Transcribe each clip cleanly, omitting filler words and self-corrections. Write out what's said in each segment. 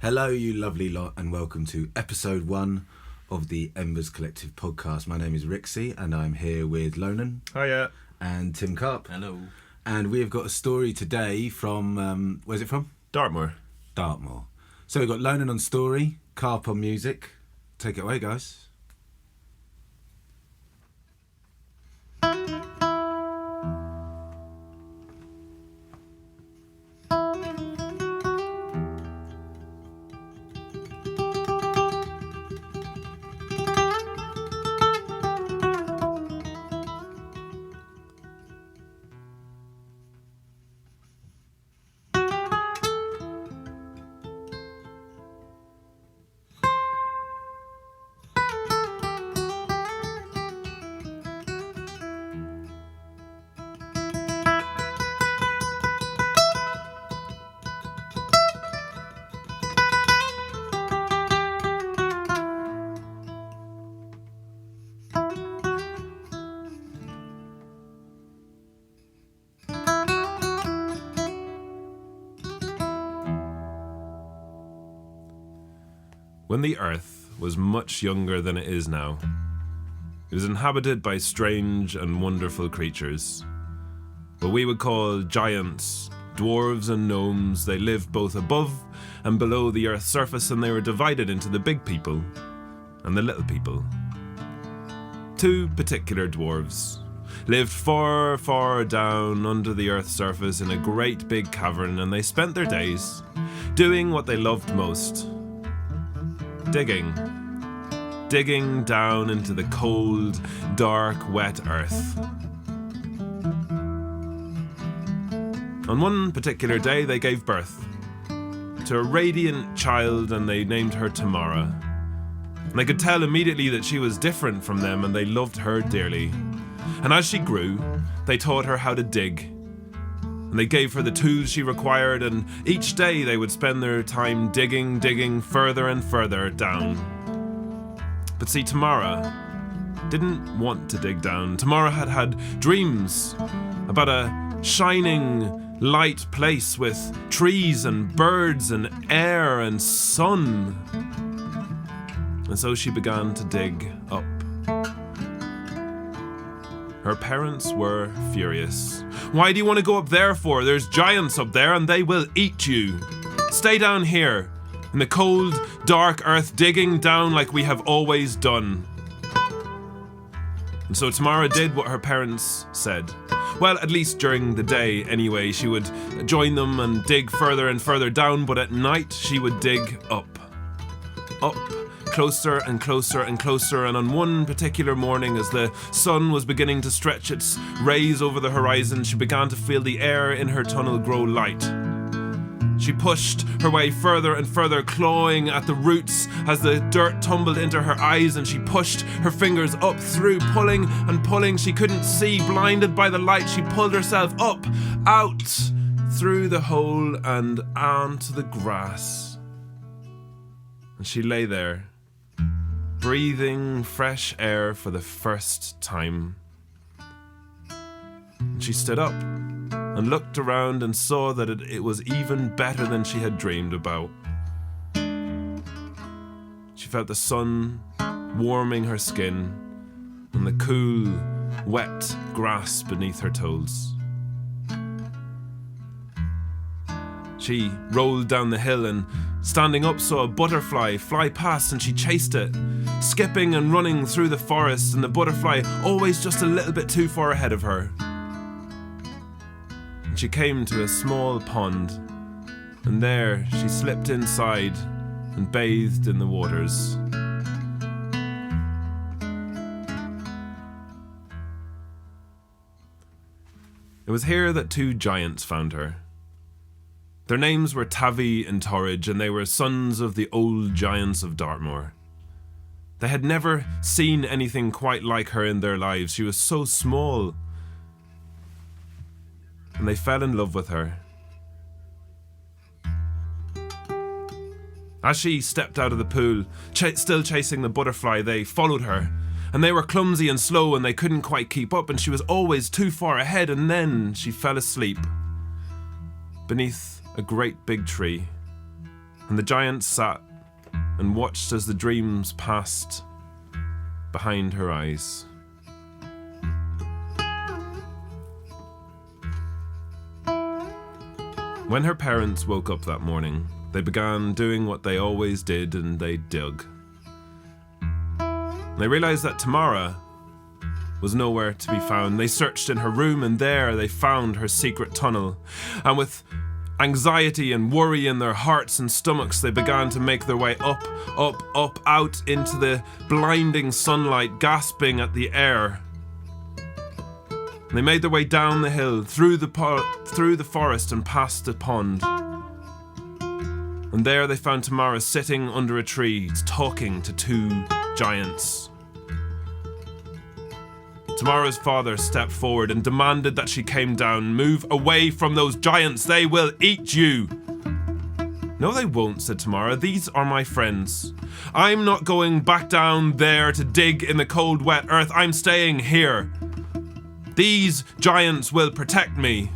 Hello, you lovely lot, and welcome to episode 1 of the Embers Collective podcast. My name is Rixie, and I'm here with Lonan. Hiya. And Tim Carp. Hello. And we have got a story today from, where's it from? Dartmoor. So we've got Lonan on story, Carp on music. Take it away, guys. When the earth was much younger than it is now, it was inhabited by strange and wonderful creatures. What we would call giants, dwarves and gnomes. They lived both above and below the earth's surface, and they were divided into the big people and the little people. Two particular dwarves lived far, far down under the earth's surface in a great big cavern, and they spent their days doing what they loved most. Digging down into the cold, dark, wet earth. On one particular day, they gave birth to a radiant child, and they named her Tamara. And they could tell immediately that she was different from them, and they loved her dearly. And as she grew, they taught her how to dig. And they gave her the tools she required, and each day they would spend their time digging further and further down. But see, Tamara didn't want to dig down. Tamara had dreams about a shining, light place with trees and birds and air and sun. And so she began to dig up. Her parents were furious. Why do you want to go up there for? There's giants up there and they will eat you. Stay down here in the cold, dark earth, digging down like we have always done. And so Tamara did what her parents said. Well, at least during the day anyway. She would join them and dig further and further down, but at night she would dig up. Up. Closer and closer and closer, and on one particular morning, as the sun was beginning to stretch its rays over the horizon, she began to feel the air in her tunnel grow light. She pushed her way further and further, clawing at the roots as the dirt tumbled into her eyes, and she pushed her fingers up through, pulling and pulling. She couldn't see, blinded by the light. She pulled herself up, out, through the hole and onto the grass. And she lay there, breathing fresh air for the first time. She stood up and looked around and saw that it was even better than she had dreamed about. She felt the sun warming her skin and the cool, wet grass beneath her toes. She rolled down the hill and, standing up, saw a butterfly fly past, and she chased it, skipping and running through the forest, and the butterfly always just a little bit too far ahead of her. And she came to a small pond, and there she slipped inside and bathed in the waters. It was here that two giants found her. Their names were Tavi and Torridge, and they were sons of the old giants of Dartmoor. They had never seen anything quite like her in their lives. She was so small. And they fell in love with her. As she stepped out of the pool, still chasing the butterfly, they followed her. And they were clumsy and slow, and they couldn't quite keep up, and she was always too far ahead, and then she fell asleep beneath a great big tree. And the giant sat and watched as the dreams passed behind her eyes. When her parents woke up that morning, they began doing what they always did, and they dug. They realized that Tamara was nowhere to be found. They searched in her room, and there they found her secret tunnel. And with anxiety and worry in their hearts and stomachs, they began to make their way up, out into the blinding sunlight, gasping at the air. They made their way down the hill, through the forest, and past the pond. And there they found Tamara sitting under a tree, talking to two giants. Tamara's father stepped forward and demanded that she came down. "Move away from those giants, they will eat you." "No, they won't," said Tamara. "These are my friends. I'm not going back down there to dig in the cold, wet earth. I'm staying here. These giants will protect me."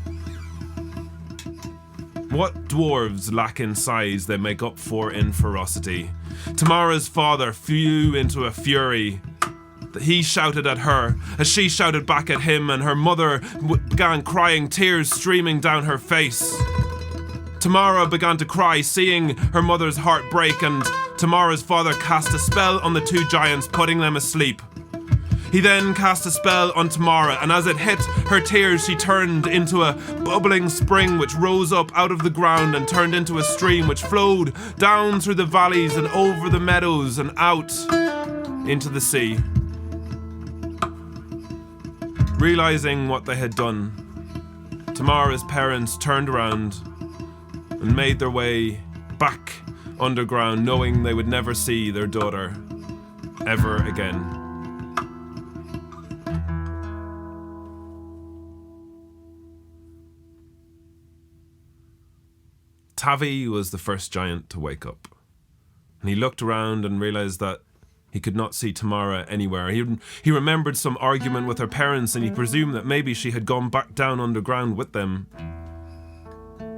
What dwarves lack in size, they make up for in ferocity. Tamara's father flew into a fury. He shouted at her as she shouted back at him, and her mother began crying, tears streaming down her face. Tamara began to cry, seeing her mother's heart break, and Tamara's father cast a spell on the two giants, putting them asleep. He then cast a spell on Tamara, and as it hit her tears, she turned into a bubbling spring which rose up out of the ground and turned into a stream which flowed down through the valleys and over the meadows and out into the sea. Realizing what they had done, Tamara's parents turned around and made their way back underground, knowing they would never see their daughter ever again. Tavi was the first giant to wake up, and he looked around and realized that he could not see Tamara anywhere. He remembered some argument with her parents, and he presumed that maybe she had gone back down underground with them.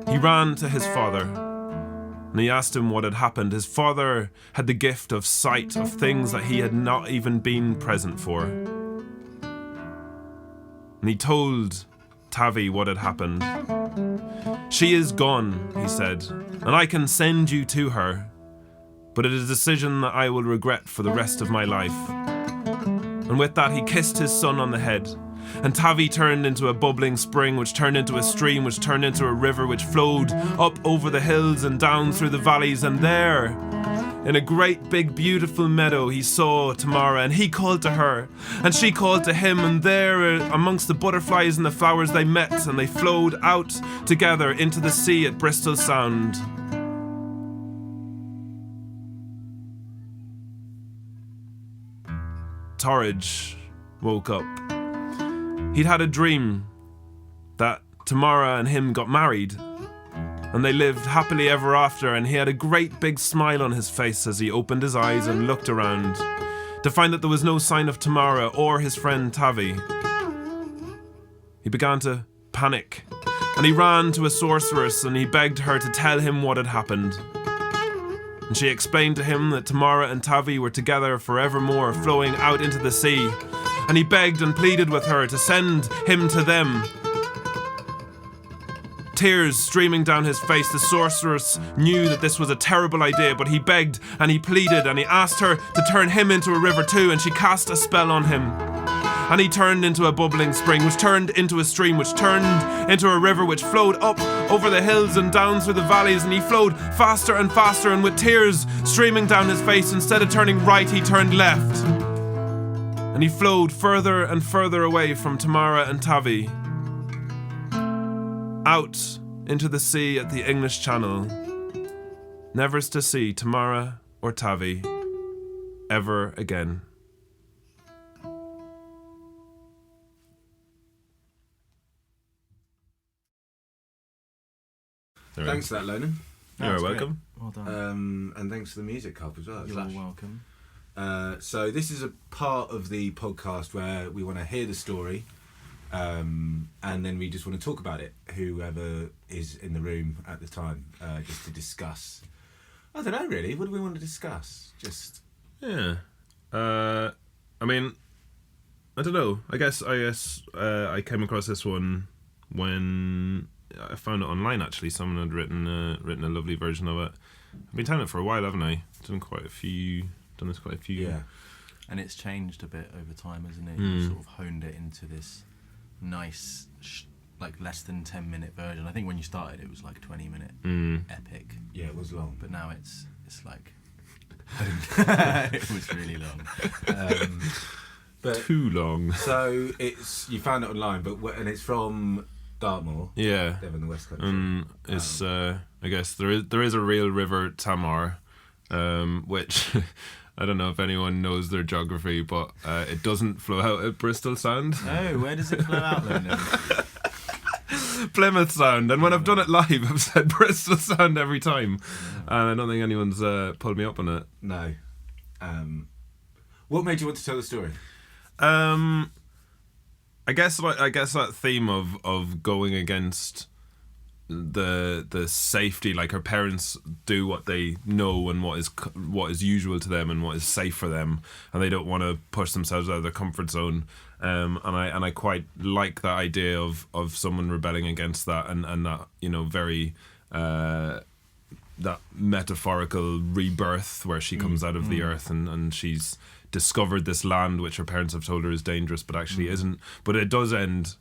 He ran to his father, and he asked him what had happened. His father had the gift of sight of things that he had not even been present for. And he told Tavi what had happened. "She is gone," he said, "and I can send you to her, but it is a decision that I will regret for the rest of my life." And with that, he kissed his son on the head, and Tavi turned into a bubbling spring, which turned into a stream, which turned into a river, which flowed up over the hills and down through the valleys. And there, in a great big beautiful meadow, he saw Tamara, and he called to her, and she called to him, and there amongst the butterflies and the flowers they met, and they flowed out together into the sea at Bristol Sound. Torridge woke up. He'd had a dream that Tamara and him got married, and they lived happily ever after, and he had a great big smile on his face as he opened his eyes and looked around to find that there was no sign of Tamara or his friend Tavi. He began to panic, and he ran to a sorceress and he begged her to tell him what had happened. And she explained to him that Tamara and Tavi were together forevermore, flowing out into the sea. And he begged and pleaded with her to send him to them. Tears streaming down his face, the sorceress knew that this was a terrible idea, but he begged and he pleaded and he asked her to turn him into a river too, and she cast a spell on him. And he turned into a bubbling spring, which turned into a stream, which turned into a river, which flowed up over the hills and down through the valleys, and he flowed faster and faster, and with tears streaming down his face, instead of turning right, he turned left. And he flowed further and further away from Tamara and Tavi, out into the sea at the English Channel, never to see Tamara or Tavi ever again. Thanks for that, Lonan. You're welcome. Well done. And thanks for the music help as well. You're welcome. So this is a part of the podcast where we want to hear the story, and then we just want to talk about it, whoever is in the room at the time, just to discuss I don't know really. What do we want to discuss? Just Yeah. I mean, I don't know. I guess I came across this one when I found it online. Actually, someone had written a lovely version of it. I've been telling it for a while, haven't I? Done this quite a few. Yeah. And it's changed a bit over time, hasn't it? You sort of honed it into this nice, like less than 10-minute version. I think when you started, it was like 20-minute epic. Yeah, it was long. But now it's like it was really long. But Too long. so you found it online, and it's from Dartmoor. Yeah. Devon, the West Country. It's I guess there is a real river Tamar, which I don't know if anyone knows their geography, but it doesn't flow out at Bristol Sound. Oh, where does it flow out then? Plymouth Sound, and when I've done it live, I've said Bristol Sound every time, and I don't think anyone's pulled me up on it. No. What made you want to tell the story? I guess that theme of going against the safety, like her parents do what they know and what is usual to them and what is safe for them, and they don't want to push themselves out of their comfort zone. And I quite like that idea of someone rebelling against that, and that, you know, very that metaphorical rebirth where she comes out of the earth and she's discovered this land which her parents have told her is dangerous but actually isn't. But it does end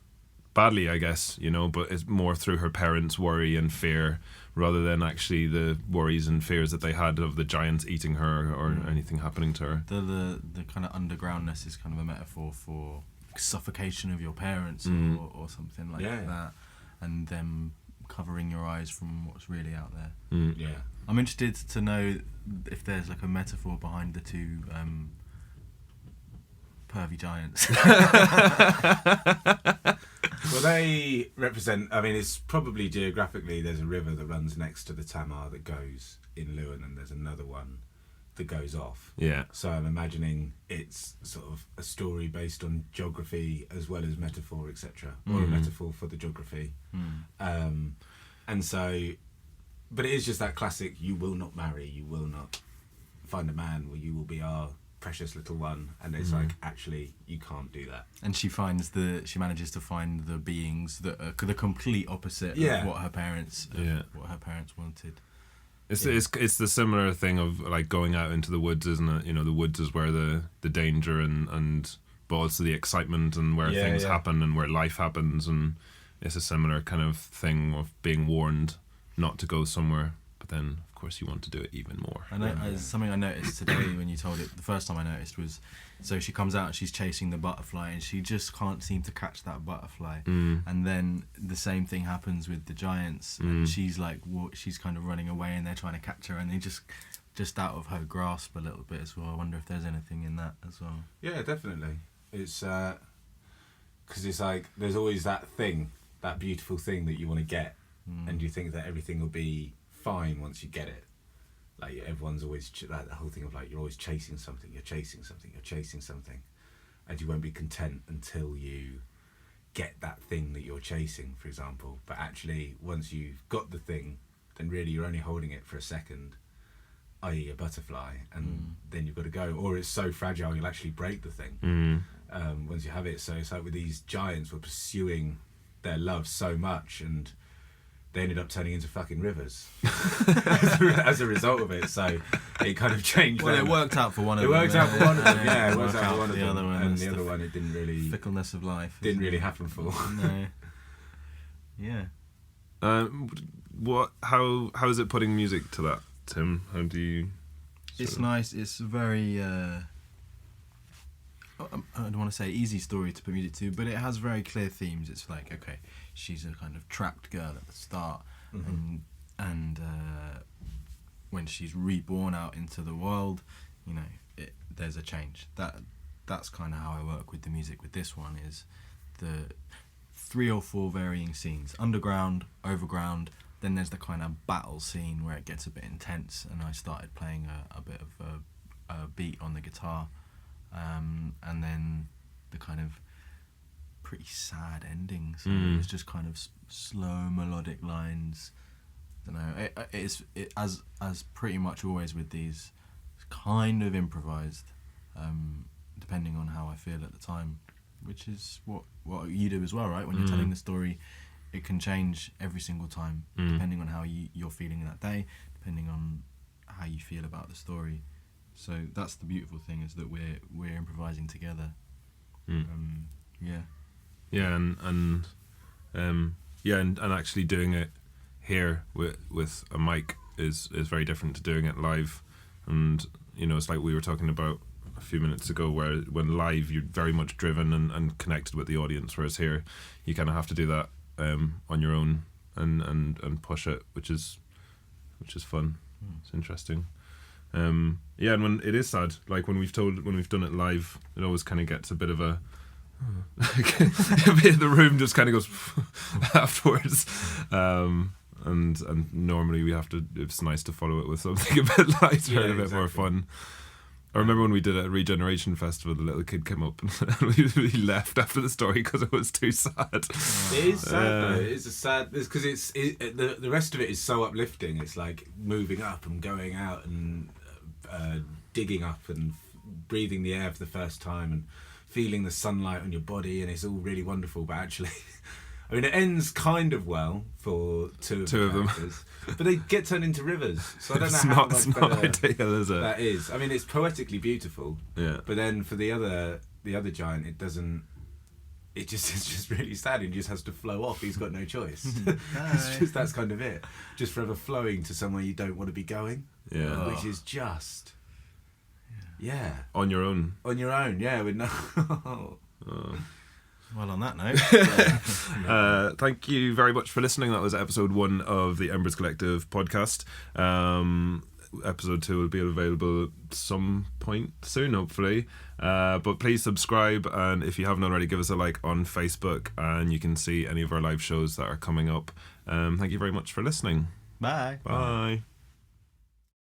badly, I guess, you know, but it's more through her parents' worry and fear rather than actually the worries and fears that they had of the giants eating her or anything happening to her. The kind of undergroundness is kind of a metaphor for suffocation of your parents or something like that, and them covering your eyes from what's really out there. Yeah. I'm interested to know if there's like a metaphor behind the two pervy giants. Well, they represent, I mean, it's probably geographically, there's a river that runs next to the Tamar that goes in Lewin, and there's another one that goes off. Yeah. So I'm imagining it's sort of a story based on geography as well as metaphor, etc., or a metaphor for the geography. And so, but it is just that classic, you will not marry, you will not find a man, or you will be our precious little one, and it's like, actually you can't do that. And she manages to find the beings that are the complete opposite of what her parents wanted. It's the similar thing of like going out into the woods, isn't it? You know, the woods is where the danger and but also the excitement and where things happen and where life happens, and it's a similar kind of thing of being warned not to go somewhere, but then of course you want to do it even more. I know something I noticed today when you told it. The first time I noticed was, so she comes out and she's chasing the butterfly and she just can't seem to catch that butterfly. And then the same thing happens with the giants, and she's like, she's kind of running away and they're trying to catch her, and they just out of her grasp a little bit as well. I wonder if there's anything in that as well. Yeah, definitely. It's because it's like there's always that thing, that beautiful thing that you want to get, and you think that everything will be fine once you get it. Like everyone's always like the whole thing of like you're always chasing something, you're chasing something, and you won't be content until you get that thing that you're chasing, for example. But actually, once you've got the thing, then really you're only holding it for a second, i.e. a butterfly, and then you've got to go. Or it's so fragile you'll actually break the thing once you have it. So it's like with these giants were pursuing their love so much, and they ended up turning into fucking rivers as a result of it. So it kind of changed. Well, it worked out for one of them. It worked out for one of them. Yeah, it worked out for one of the them. Other one, and the other one, it didn't really. Fickleness of life. Didn't really happen for. No. Yeah. How is it putting music to that, Tim? How do you? It's nice. It's very. I don't want to say easy story to put music to, but it has very clear themes. It's like, okay, she's a kind of trapped girl at the start, and when she's reborn out into the world, you know, there's a change. That's kind of how I work with the music. With this one is the 3 or 4 varying scenes: underground, overground. Then there's the kind of battle scene where it gets a bit intense, and I started playing a bit of a beat on the guitar. And then the kind of pretty sad ending. So it's just kind of slow melodic lines, I don't know. It as pretty much always with these, it's kind of improvised, depending on how I feel at the time, which is what you do as well, right? When you're telling the story, it can change every single time, depending on how you're feeling that day, depending on how you feel about the story. So that's the beautiful thing, is that we're improvising together. Yeah, and actually doing it here with a mic is very different to doing it live. And it's like we were talking about a few minutes ago, where when live you're very much driven and connected with the audience, whereas here you kind of have to do that on your own and push it, which is fun. It's interesting. And when it is sad, like when we've done it live, it always kind of gets a bit of a the room just kind of goes afterwards, and normally we have to. It's nice to follow it with something a bit lighter and a bit more fun. I remember when we did it at Regeneration Festival, the little kid came up and we left after the story because it was too sad. It is sad though. It is a sad, because the rest of it is so uplifting. It's like moving up and going out and digging up and breathing the air for the first time and feeling the sunlight on your body, and it's all really wonderful. But actually, I mean, it ends kind of well for two of them, but they get turned into rivers. So I don't know how much not ideal, is it? That is. I mean, it's poetically beautiful. Yeah. But then for the other giant, it doesn't. It's just really sad. He just has to flow off. He's got no choice. That's kind of it. Just forever flowing to somewhere you don't want to be going. Yeah. Which is just. Yeah. On your own. Yeah. With no. Well, on that note, thank you very much for listening. That was episode 1 of the Embers Collective podcast. Episode 2 will be available at some point soon, hopefully. But please subscribe, and if you haven't already, give us a like on Facebook, and you can see any of our live shows that are coming up. Thank you very much for listening. bye. Bye.